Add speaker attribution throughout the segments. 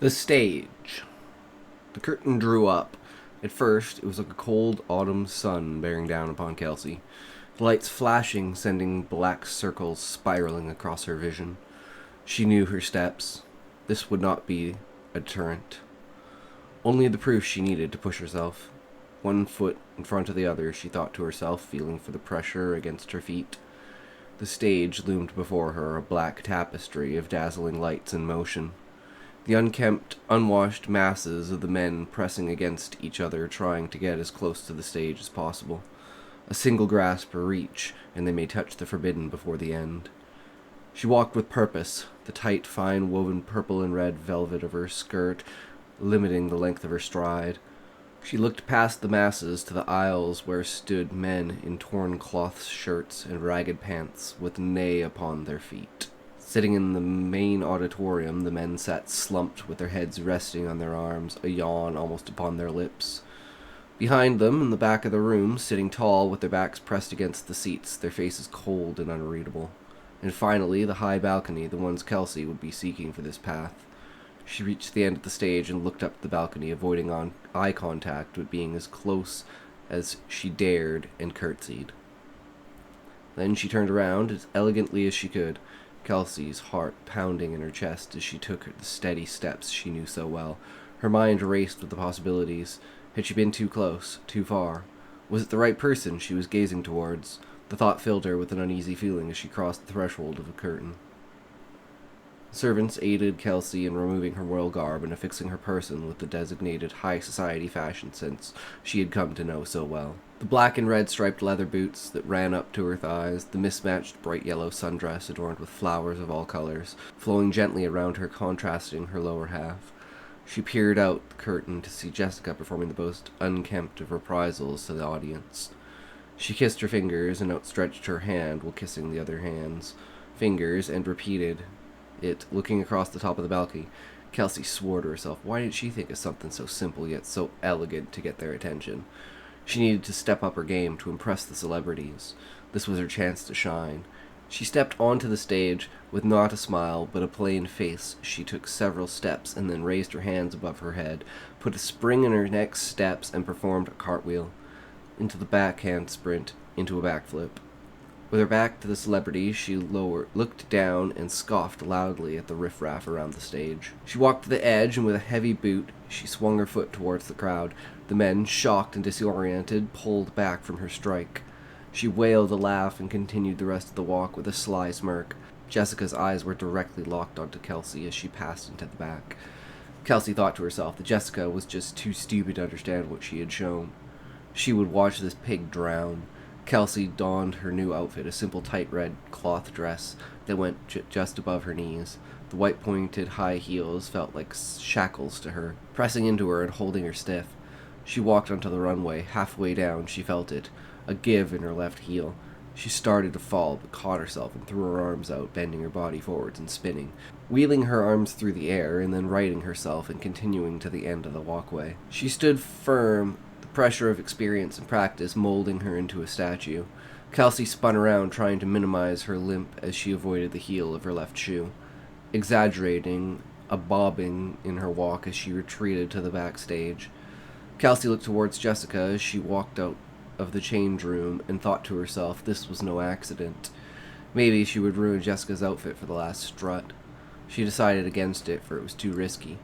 Speaker 1: The stage. The curtain drew up. At first, it was like a cold autumn sun bearing down upon Kelsey, the lights flashing, sending black circles spiraling across her vision. She knew her steps. This would not be a deterrent. Only the proof she needed to push herself. One foot in front of the other, she thought to herself, feeling for the pressure against her feet. The stage loomed before her, a black tapestry of dazzling lights in motion. The unkempt, unwashed masses of the men pressing against each other, trying to get as close to the stage as possible. A single grasp or reach, and they may touch the forbidden before the end. She walked with purpose, the tight, fine woven purple and red velvet of her skirt limiting the length of her stride. She looked past the masses to the aisles where stood men in torn cloth shirts and ragged pants, with nay upon their feet. Sitting in the main auditorium, the men sat slumped with their heads resting on their arms, a yawn almost upon their lips. Behind them, in the back of the room, sitting tall with their backs pressed against the seats, their faces cold and unreadable. And finally, the high balcony, the ones Kelsey would be seeking for this path. She reached the end of the stage and looked up the balcony, avoiding eye contact but being as close as she dared, and curtsied. Then she turned around as elegantly as she could, Kelsey's heart pounding in her chest as she took the steady steps she knew so well. Her mind raced with the possibilities. Had she been too close, too far? Was it the right person she was gazing towards? The thought filled her with an uneasy feeling as she crossed the threshold of a curtain. Servants aided Kelsey in removing her royal garb and affixing her person with the designated high society fashion sense she had come to know so well. The black and red striped leather boots that ran up to her thighs, the mismatched bright yellow sundress adorned with flowers of all colors, flowing gently around her, contrasting her lower half. She peered out the curtain to see Jessica performing the most unkempt of reprisals to the audience. She kissed her fingers and outstretched her hand while kissing the other hands. Fingers, and repeated it, looking across the top of the balcony. Kelsey swore to herself. Why didn't she think of something so simple yet so elegant to get their attention? She needed to step up her game to impress the celebrities. This was her chance to shine. She stepped onto the stage with not a smile but a plain face. She took several steps and then raised her hands above her head, put a spring in her next steps, and performed a cartwheel. Into the backhand sprint, into a backflip. With her back to the celebrity, she looked down and scoffed loudly at the riffraff around the stage. She walked to the edge, and with a heavy boot, she swung her foot towards the crowd. The men, shocked and disoriented, pulled back from her strike. She wailed a laugh and continued the rest of the walk with a sly smirk. Jessica's eyes were directly locked onto Kelsey as she passed into the back. Kelsey thought to herself that Jessica was just too stupid to understand what she had shown. She would watch this pig drown. Kelsey donned her new outfit, a simple tight red cloth dress that went just above her knees. The white pointed high heels felt like shackles to her, pressing into her and holding her stiff. She walked onto the runway. Halfway down, she felt it, a give in her left heel. She started to fall, but caught herself and threw her arms out, bending her body forwards and spinning, wheeling her arms through the air and then righting herself and continuing to the end of the walkway. She stood firm, pressure of experience and practice molding her into a statue. Kelsey spun around, trying to minimize her limp as she avoided the heel of her left shoe, exaggerating a bobbing in her walk as she retreated to the backstage. Kelsey looked towards Jessica as she walked out of the change room and thought to herself this was no accident. Maybe she would ruin Jessica's outfit for the last strut. She decided against it, for it was too risky.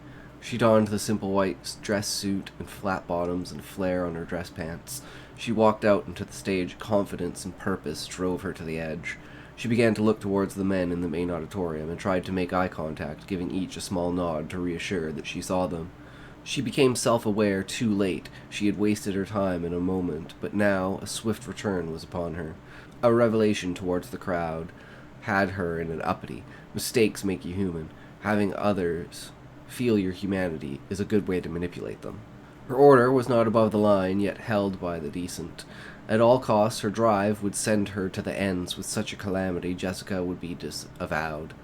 Speaker 1: She donned the simple white dress suit and flat bottoms and flare on her dress pants. She walked out into the stage. Confidence and purpose drove her to the edge. She began to look towards the men in the main auditorium and tried to make eye contact, giving each a small nod to reassure that she saw them. She became self-aware too late. She had wasted her time in a moment, but now a swift return was upon her. A revelation towards the crowd had her in an uppity. Mistakes make you human. Having others feel your humanity is a good way to manipulate them. Her order was not above the line, yet held by the decent. At all costs, her drive would send her to the ends. With such a calamity, Jessica would be disavowed.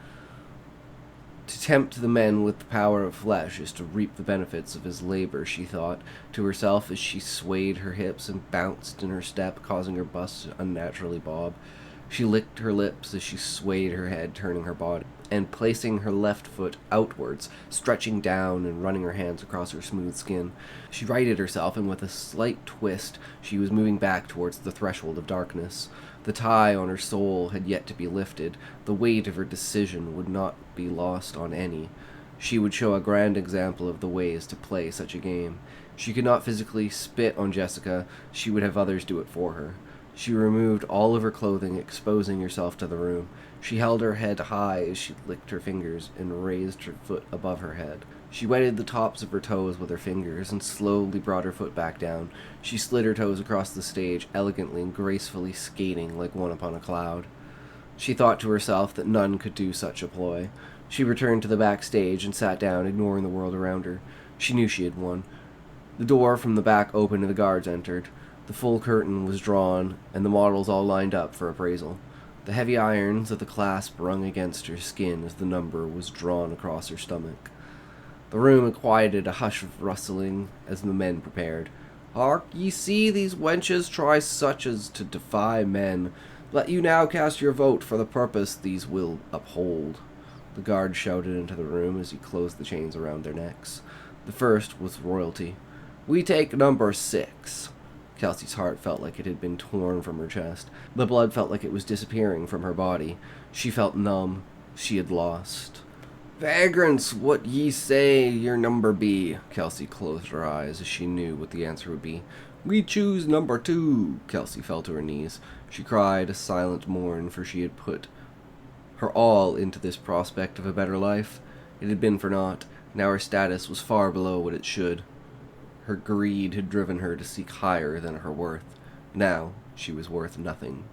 Speaker 1: To tempt the men with the power of flesh is to reap the benefits of his labor, she thought to herself as she swayed her hips and bounced in her step, causing her bust to unnaturally bob. She licked her lips as she swayed her head, turning her body and placing her left foot outwards, stretching down and running her hands across her smooth skin. She righted herself, and with a slight twist, she was moving back towards the threshold of darkness. The tie on her soul had yet to be lifted. The weight of her decision would not be lost on any. She would show a grand example of the ways to play such a game. She could not physically spit on Jessica. She would have others do it for her. She removed all of her clothing, exposing herself to the room. She held her head high as she licked her fingers and raised her foot above her head. She wetted the tops of her toes with her fingers and slowly brought her foot back down. She slid her toes across the stage, elegantly and gracefully skating like one upon a cloud. She thought to herself that none could do such a ploy. She returned to the backstage and sat down, ignoring the world around her. She knew she had won. The door from the back opened and the guards entered. The full curtain was drawn, and the models all lined up for appraisal. The heavy irons of the clasp rung against her skin as the number was drawn across her stomach. The room quieted a hush of rustling as the men prepared. "Hark ye see these wenches try such as to defy men. Let you now cast your vote for the purpose these will uphold." The guard shouted into the room as he closed the chains around their necks. The first was royalty. "We take number 6. Kelsey's heart felt like it had been torn from her chest. The blood felt like it was disappearing from her body. She felt numb. She had lost. "Vagrants, what ye say your number be?" Kelsey closed her eyes as she knew what the answer would be. "We choose number 2. Kelsey fell to her knees. She cried a silent mourn, for she had put her all into this prospect of a better life. It had been for naught. Now her status was far below what it should. Her greed had driven her to seek higher than her worth. Now she was worth nothing.